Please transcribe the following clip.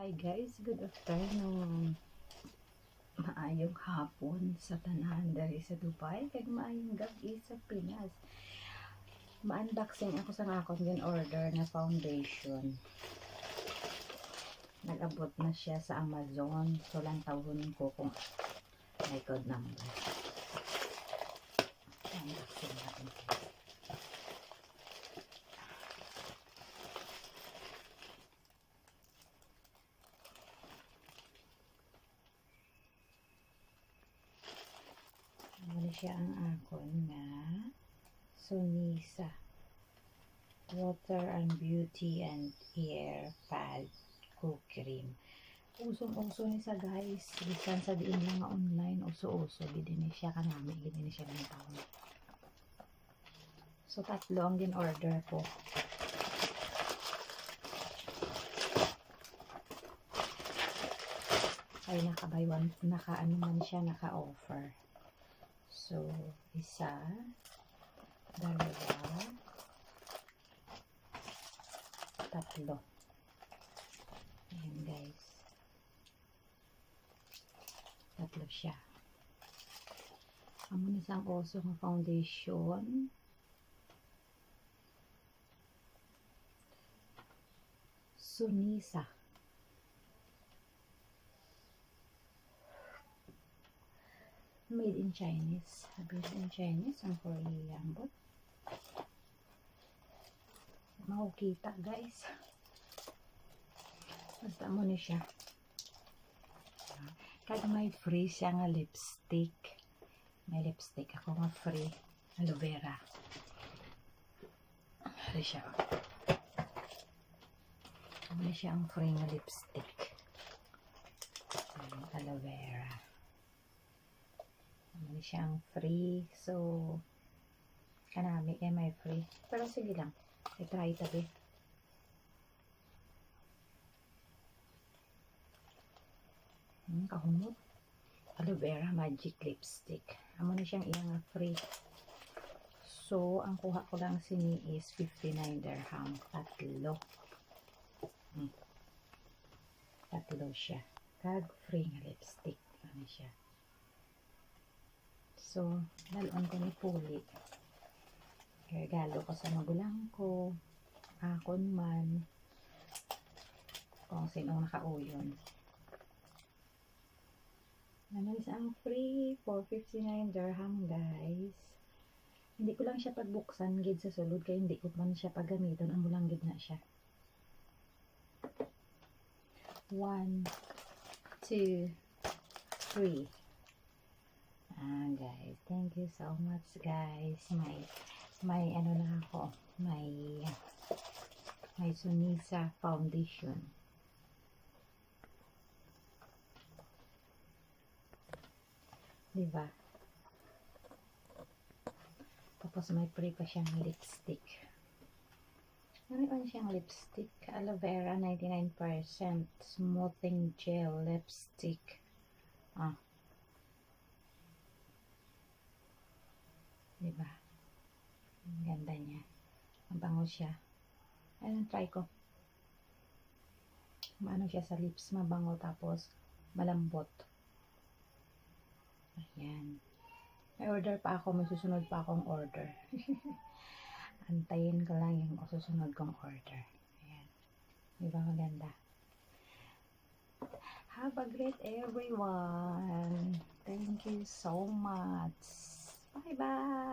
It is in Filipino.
Hi guys, good afternoon. Maayong hapon sa tanan diri sa Dubai, kag maayong gabi sa Pinas. Ma-unboxing ako sa akong gin-order na foundation. Nag-abot na siya sa Amazon, so lang tawon ko kung may code number. Unboxing natin. Ano siya ang akon na Sunisa Water and Beauty and Hair Pad Cook Cream. Usong-uso ni sa guys. Bisan sa diin lang nga online, uso-uso. Gidi ni siya kanami. Gidi ni siya ng taon. So, tatlo ang gin-order ko. Ay, naka-buy one. Naka-ano man siya, naka-offer. So, isa, dalawa, tatlo. Ayan guys. Tatlo siya. Amo na sang oso ng foundation. Sunisa. Made in Chinese. Made in Chinese ang Korean bot. Makukita guys. Basta mo ni siya. Kaya may free siya nga lipstick. May lipstick ako nga free. Aloe vera. Ano siya? Ano siya ang free nga lipstick. Aloe vera. Ano siya ang free. So, kanami kaya may free. Pero sige lang. I-try tabi. Kahumot. Aloe vera magic lipstick. Amo na siyang iyang free. So, ang kuha ko lang sini is 59 dirham. Tatlo. Tatlo siya. Kag free nga lipstick. Ano siya. So, dalon ko ni Puli. Regalo ko sa magulang ko. Akon man. Kung sinong nakauyon. Ano isang free for 59 dirham guys. Hindi ko lang siya pagbuksan gid sa sulod kaya hindi ko man siya paggamiton. Amo lang gid na siya. 1, 2, 3. Guys, thank you so much guys. May ano na ako. May Sunisa foundation. Diba? Tapos may free pa siyang lipstick. Ano siyang lipstick? Aloe vera 99%. Smoothing gel lipstick. Diba? Ang ganda niya. Mabango siya. Ayun, try ko. Maano siya sa lips. Mabango tapos malambot. Ayan. May order pa ako. May susunod pa akong order. Antayin ko lang yung susunod kong order. Ayan. Diba maganda? Have a great everyone. Thank you so much. Bye-bye.